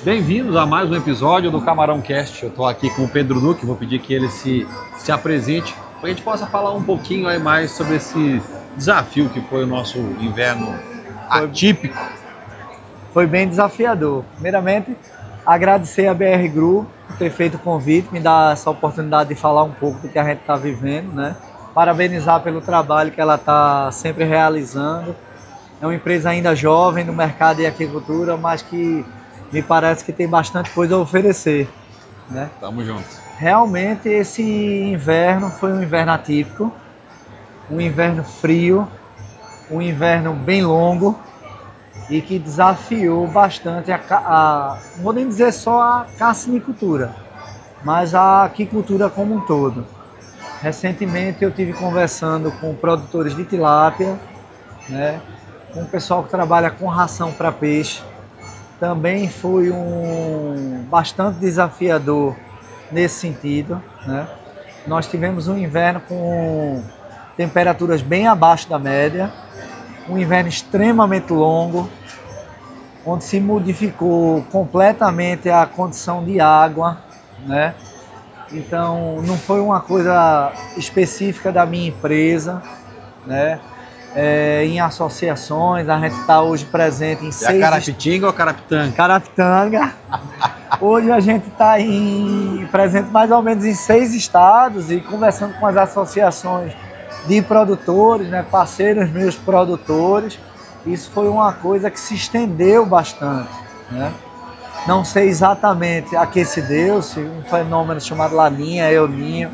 Bem-vindos a mais um episódio do Camarão Cast. Eu estou aqui com o Pedro Duque, vou pedir que ele se apresente para que a gente possa falar um pouquinho aí mais sobre esse desafio que foi o nosso inverno atípico. Foi bem desafiador. Primeiramente, agradecer a BR Group por ter feito o convite, me dar essa oportunidade de falar um pouco do que a gente está vivendo, né? Parabenizar pelo trabalho que ela está sempre realizando. É uma empresa ainda jovem no mercado de aquicultura, mas que me parece que tem bastante coisa a oferecer, né? Tamo junto. Realmente esse inverno foi um inverno atípico, um inverno frio, um inverno bem longo e que desafiou bastante não vou nem dizer só a carcinicultura, mas a aquicultura como um todo. Recentemente eu tive conversando com produtores de tilápia, né, com o pessoal que trabalha com ração para peixe. Também foi bastante desafiador nesse sentido, né? Nós tivemos um inverno com temperaturas bem abaixo da média, um inverno extremamente longo, onde se modificou completamente a condição de água, né? Então não foi uma coisa específica da minha empresa, né? Em associações, a gente está hoje presente em 6... É a Carapitinga ou a Carapitanga? Carapitanga. Hoje a gente está presente mais ou menos em 6 estados e conversando com as associações de produtores, né, parceiros meus produtores. Isso foi uma coisa que se estendeu bastante, né? Não sei exatamente a que se deu, se um fenômeno chamado Laninha, El Ninho.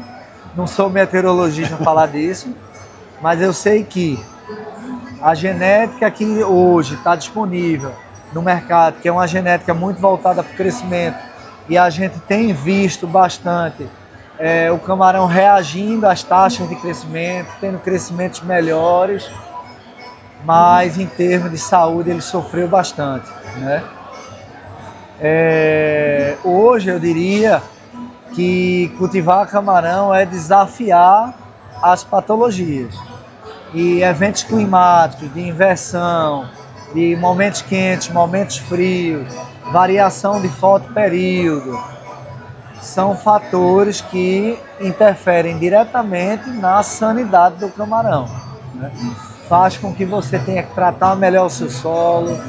Não sou meteorologista para falar disso, mas eu sei que a genética que hoje está disponível no mercado, que é uma genética muito voltada para o crescimento, e a gente tem visto bastante o camarão reagindo às taxas de crescimento, tendo crescimentos melhores, mas em termos de saúde ele sofreu bastante, né? Hoje eu diria que cultivar camarão é desafiar as patologias. E eventos climáticos, de inversão, de momentos quentes, momentos frios, variação de fotoperíodo, são fatores que interferem diretamente na sanidade do camarão, né? Faz com que você tenha que tratar melhor o seu solo,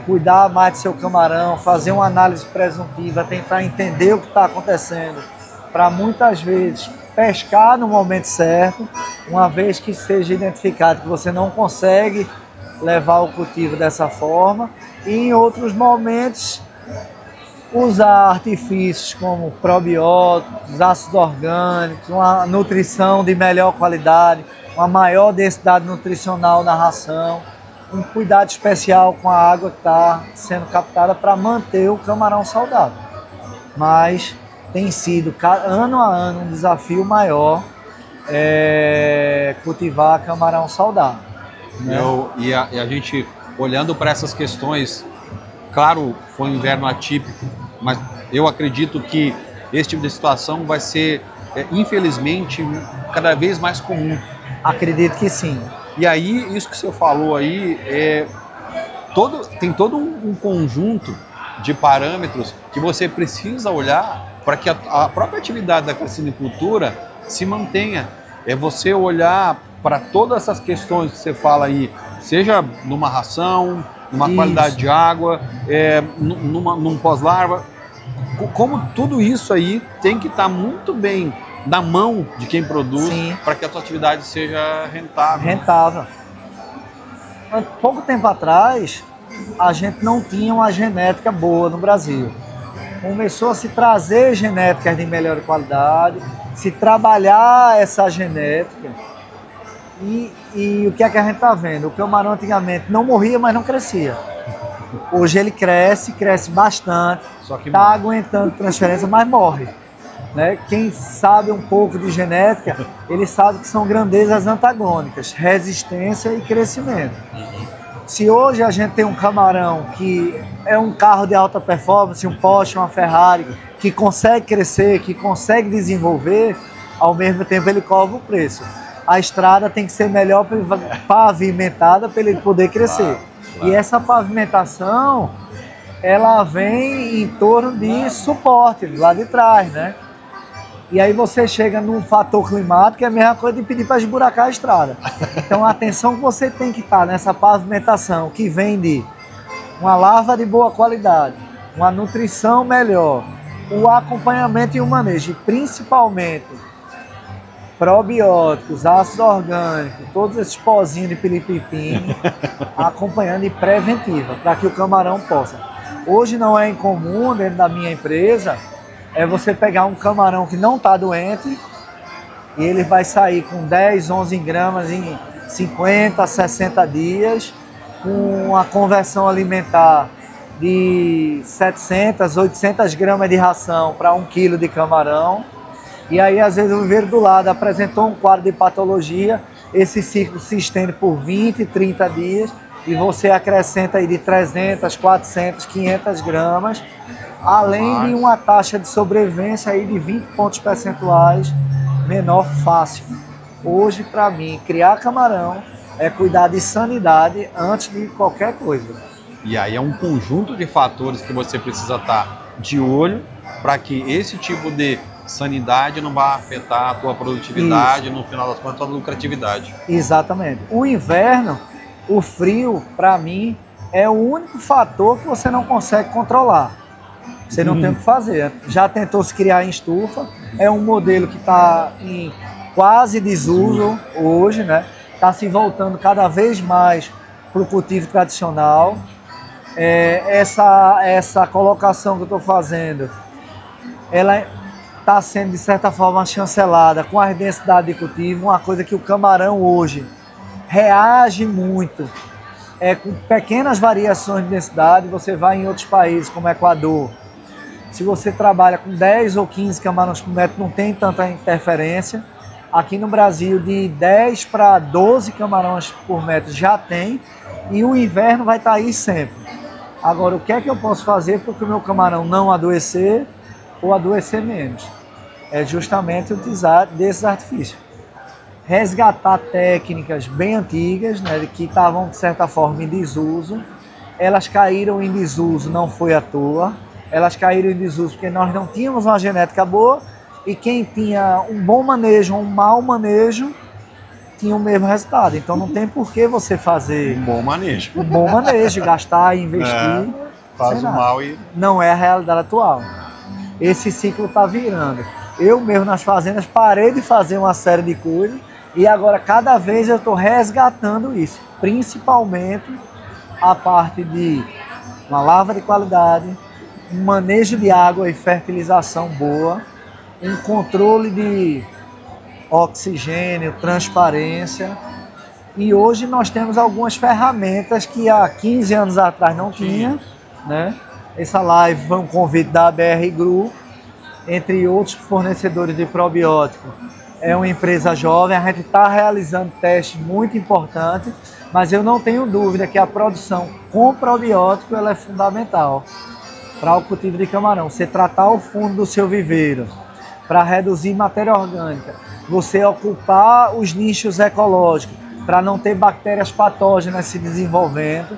cuidar mais do seu camarão, fazer uma análise presuntiva, tentar entender o que está acontecendo, para muitas vezes pescar no momento certo, uma vez que seja identificado que você não consegue levar o cultivo dessa forma, e em outros momentos usar artifícios como probióticos, ácidos orgânicos, uma nutrição de melhor qualidade, uma maior densidade nutricional na ração, um cuidado especial com a água que está sendo captada para manter o camarão saudável. Mas tem sido, ano a ano, um desafio maior cultivar camarão saudável, né? E a gente, olhando para essas questões, claro, foi um inverno atípico, mas eu acredito que esse tipo de situação vai ser, infelizmente, cada vez mais comum. Acredito que sim. E aí, isso que você falou aí, tem todo um conjunto de parâmetros que você precisa olhar para que a própria atividade da carcinicultura se mantenha. É você olhar para todas essas questões que você fala aí, seja numa ração, numa qualidade de água, num pós-larva, como tudo isso aí tem que estar muito bem na mão de quem produz para que a sua atividade seja rentável. Há pouco tempo atrás, a gente não tinha uma genética boa no Brasil. Começou a se trazer genéticas de melhor qualidade, se trabalhar essa genética. E o que é que a gente está vendo? O camarão antigamente não morria, mas não crescia. Hoje ele cresce bastante, está aguentando transferência, mas morre, né? Quem sabe um pouco de genética, ele sabe que são grandezas antagônicas, resistência e crescimento. Se hoje a gente tem um camarão que é um carro de alta performance, um Porsche, uma Ferrari, que consegue crescer, que consegue desenvolver, ao mesmo tempo ele cobra o preço. A estrada tem que ser melhor pavimentada para ele poder crescer. Claro. E essa pavimentação ela vem em torno de suporte, lá de trás, né? E aí você chega num fator climático, é a mesma coisa de pedir para esburacar a estrada. Então a atenção que você tem que estar nessa pavimentação, que vem de uma larva de boa qualidade, uma nutrição melhor, o acompanhamento e o manejo, e principalmente probióticos, ácidos orgânicos, todos esses pozinhos de piripipim, acompanhando e preventiva, para que o camarão possa. Hoje não é incomum, dentro da minha empresa, você pegar um camarão que não está doente e ele vai sair com 10, 11 gramas em 50, 60 dias, com uma conversão alimentar de 700, 800 gramas de ração para 1 quilo de camarão. E aí, às vezes, o viveiro do lado apresentou um quadro de patologia, esse ciclo se estende por 20, 30 dias e você acrescenta aí de 300, 400, 500 gramas, além de uma taxa de sobrevivência aí de 20 pontos percentuais menor fácil. Hoje, para mim, criar camarão é cuidar de sanidade antes de qualquer coisa. E aí é um conjunto de fatores que você precisa estar de olho para que esse tipo de sanidade não vai afetar a tua produtividade, no final das contas, a tua lucratividade. Exatamente. O inverno, o frio, para mim, é o único fator que você não consegue controlar. Você não tem o que fazer. Já tentou se criar em estufa, é um modelo que está em quase desuso hoje, né? Está se voltando cada vez mais para o cultivo tradicional. Essa colocação que eu estou fazendo, ela está sendo, de certa forma, chancelada com a densidade de cultivo, uma coisa que o camarão hoje reage muito, com pequenas variações de densidade. Você vai em outros países, como Equador, se você trabalha com 10 ou 15 camarões por metro, não tem tanta interferência. Aqui no Brasil, de 10 para 12 camarões por metro já tem, e o inverno vai estar aí sempre. Agora, o que é que eu posso fazer para o meu camarão não adoecer ou adoecer menos? É justamente utilizar desses artifícios. Resgatar técnicas bem antigas, né, que estavam, de certa forma, em desuso. Elas caíram em desuso, não foi à toa. Elas caíram em desuso porque nós não tínhamos uma genética boa, e quem tinha um bom manejo, um mau manejo, tinha o mesmo resultado. Então não tem por que você fazer um bom manejo. Um bom manejo, gastar, investir. Faz o mal e... Não é a realidade atual. Esse ciclo está virando. Eu mesmo nas fazendas parei de fazer uma série de coisas e agora cada vez eu estou resgatando isso. Principalmente a parte de uma lavra de qualidade, um manejo de água e fertilização boa, um controle de oxigênio, transparência. E hoje nós temos algumas ferramentas que há 15 anos atrás não tinha, né? Essa live foi um convite da ABR Group, entre outros fornecedores de probiótico. É uma empresa jovem, a gente está realizando testes muito importantes, mas eu não tenho dúvida que a produção com probiótico ela é fundamental para o cultivo de camarão. Você tratar o fundo do seu viveiro, para reduzir matéria orgânica, você ocupar os nichos ecológicos, para não ter bactérias patógenas se desenvolvendo,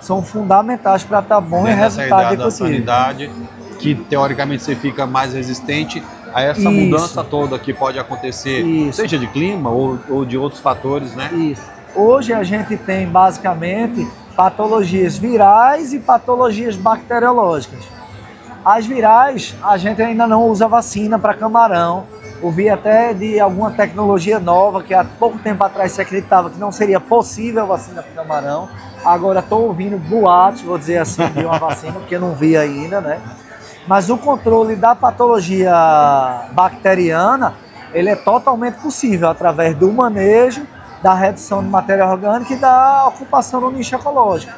são fundamentais para estar bom e resultado de cultivo. Sanidade, que teoricamente você fica mais resistente a essa mudança toda que pode acontecer, seja de clima ou de outros fatores, né? Isso. Hoje a gente tem basicamente patologias virais e patologias bacteriológicas. As virais, a gente ainda não usa vacina para camarão. Ouvi até de alguma tecnologia nova que há pouco tempo atrás se acreditava que não seria possível vacina para camarão. Agora estou ouvindo boatos, vou dizer assim, de uma vacina, porque eu não vi ainda, né? Mas o controle da patologia bacteriana, ele é totalmente possível através do manejo, da redução de matéria orgânica e da ocupação do nicho ecológico.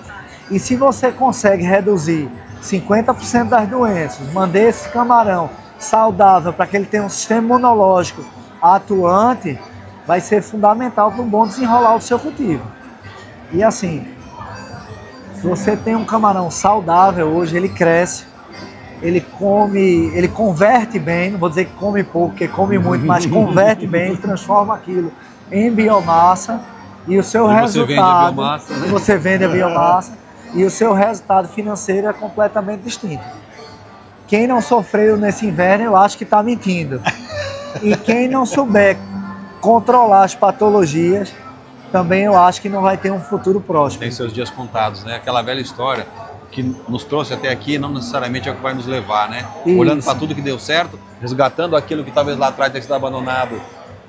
E se você consegue reduzir 50% das doenças, manter esse camarão saudável para que ele tenha um sistema imunológico atuante, vai ser fundamental para um bom desenrolar do seu cultivo. E assim, se você tem um camarão saudável hoje, ele cresce, ele come, ele converte bem, não vou dizer que come pouco, porque come muito, mas converte bem, transforma aquilo em biomassa, e o seu resultado, você vende a biomassa, né? Você vende a biomassa, e o seu resultado financeiro é completamente distinto. Quem não sofreu nesse inverno, eu acho que está mentindo. E quem não souber controlar as patologias, também eu acho que não vai ter um futuro próximo. Tem seus dias contados, né? Aquela velha história que nos trouxe até aqui, não necessariamente é o que vai nos levar, né? Isso. Olhando para tudo que deu certo, resgatando aquilo que talvez lá atrás tenha sido abandonado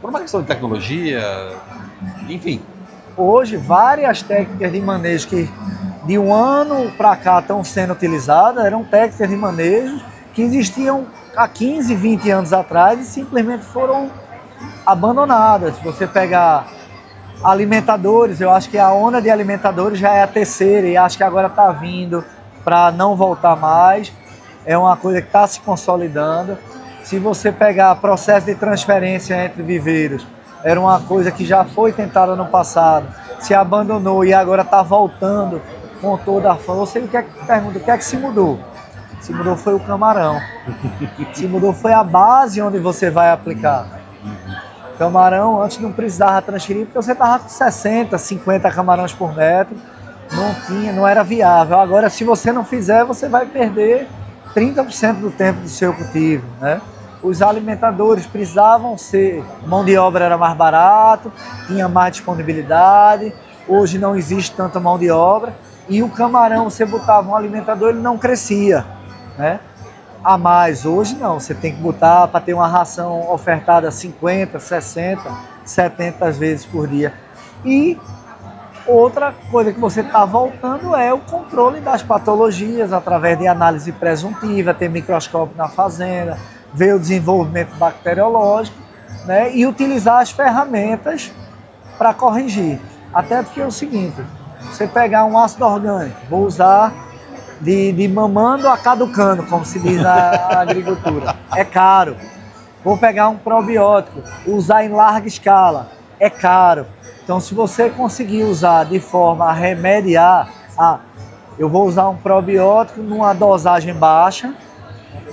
por uma questão de tecnologia, enfim. Hoje, várias técnicas de manejo que de um ano para cá estão sendo utilizadas, eram técnicas de manejo que existiam há 15, 20 anos atrás e simplesmente foram abandonadas. Se você pegar alimentadores, eu acho que a onda de alimentadores já é a terceira e acho que agora está vindo para não voltar mais. É uma coisa que está se consolidando. Se você pegar processo de transferência entre viveiros, era uma coisa que já foi tentada no passado, se abandonou e agora está voltando com toda a força. Você pergunta o que é que se mudou? Se mudou foi o camarão. Se mudou foi a base onde você vai aplicar. Camarão, antes não precisava transferir, porque você estava com 60, 50 camarões por metro, não era viável. Agora, se você não fizer, você vai perder 30% do tempo do seu cultivo, né? Os alimentadores precisavam ser, mão de obra era mais barato, tinha mais disponibilidade, hoje não existe tanta mão de obra, e o camarão, você botava um alimentador, ele não crescia, né? A mais, hoje não, você tem que botar para ter uma ração ofertada 50, 60, 70 vezes por dia. E outra coisa que você está voltando é o controle das patologias através de análise presuntiva, ter microscópio na fazenda, ver o desenvolvimento bacteriológico, né, e utilizar as ferramentas para corrigir. Até porque é o seguinte, você pegar um ácido orgânico, vou usar de mamando a caducando, como se diz na agricultura, é caro. Vou pegar um probiótico, usar em larga escala, é caro. Então, se você conseguir usar de forma a remediar, eu vou usar um probiótico numa dosagem baixa,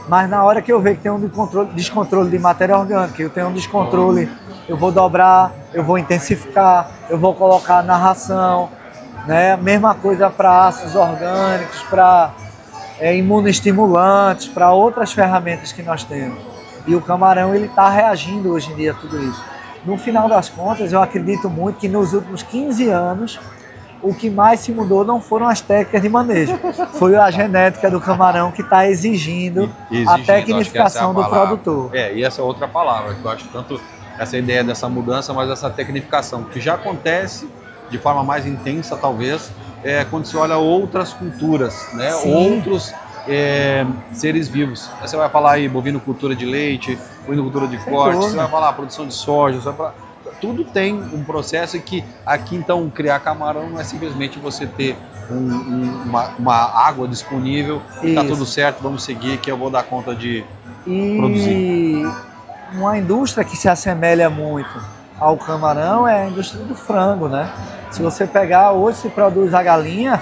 mas na hora que eu ver que tem um descontrole de matéria orgânica, eu tenho um descontrole, eu vou dobrar, eu vou intensificar, eu vou colocar na ração, né? Mesma coisa para ácidos orgânicos, para imunoestimulantes, para outras ferramentas que nós temos. E o camarão ele está reagindo hoje em dia a tudo isso. No final das contas, eu acredito muito que nos últimos 15 anos, o que mais se mudou não foram as técnicas de manejo, foi a genética do camarão que está exigindo a tecnificação do produtor. E essa é outra palavra, que eu acho tanto essa ideia dessa mudança, mas essa tecnificação, que já acontece de forma mais intensa, talvez, quando se olha outras culturas, né? Outros seres vivos. Aí você vai falar aí bovinocultura de leite, bovinocultura de corte, você vai falar produção de soja, você vai falar... Tudo tem um processo que aqui, então, criar camarão não é simplesmente você ter uma água disponível, está tudo certo, vamos seguir, que eu vou dar conta de produzir. E uma indústria que se assemelha muito ao camarão é a indústria do frango, né? Se você pegar, hoje se produz a galinha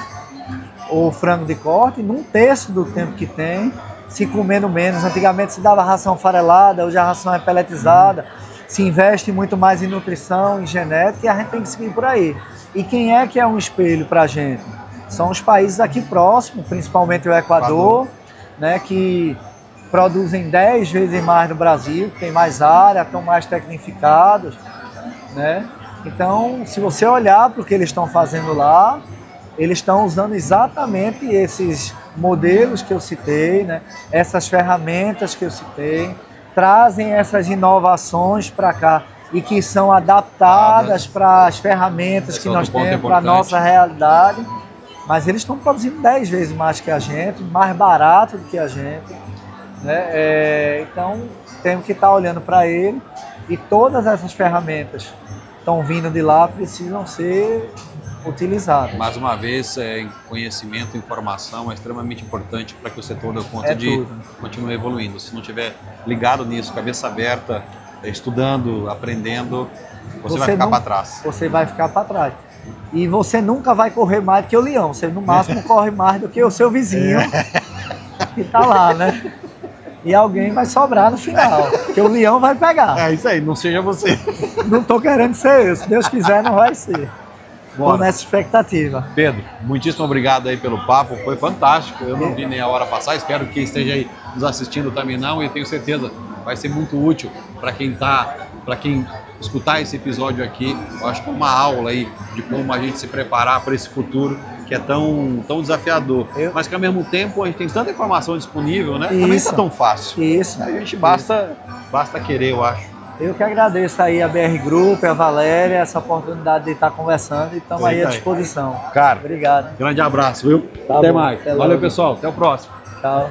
ou frango de corte num terço do tempo que tem, se comendo menos. Antigamente se dava ração farelada, hoje a ração é peletizada. Se investe muito mais em nutrição, em genética, e a gente tem que seguir por aí. E quem é que é um espelho para a gente? São os países aqui próximos, principalmente o Equador, né, que produzem 10 vezes mais do Brasil, tem mais área, estão mais tecnificados, né? Então, se você olhar para o que eles estão fazendo lá, eles estão usando exatamente esses modelos que eu citei, né? Essas ferramentas que eu citei, trazem essas inovações para cá e que são adaptadas para as ferramentas que nós temos, para a nossa realidade. Mas eles estão produzindo 10 vezes mais que a gente, mais barato do que a gente, né? Então, temos que estar olhando para ele e todas essas ferramentas estão vindo de lá, precisam ser utilizadas. Mais uma vez, conhecimento, informação é extremamente importante para que o setor dê conta de continuar evoluindo. Se não estiver ligado nisso, cabeça aberta, estudando, aprendendo, você vai ficar para trás. Você vai ficar para trás. E você nunca vai correr mais do que o leão. Você, no máximo, corre mais do que o seu vizinho que está lá, né? E alguém vai sobrar no final, porque o leão vai pegar. É isso aí, não seja você. Não estou querendo ser eu. Se Deus quiser, não vai ser. Estou nessa expectativa. Pedro, muitíssimo obrigado aí pelo papo, foi fantástico. Eu não vi nem a hora passar, espero que quem esteja aí nos assistindo também não, e tenho certeza vai ser muito útil para quem escutar esse episódio aqui. Eu acho que é uma aula aí de como a gente se preparar para esse futuro que é tão desafiador. Mas que ao mesmo tempo a gente tem tanta informação disponível, né? Também não é tão fácil. Isso. A gente basta querer, eu acho. Eu que agradeço aí a BR Group, a Valéria, essa oportunidade de estar conversando e estamos aí à disposição. Cara, obrigado. Grande abraço, viu? Tá até bom, mais. até Valeu, logo. pessoal. Até o próximo. Tchau.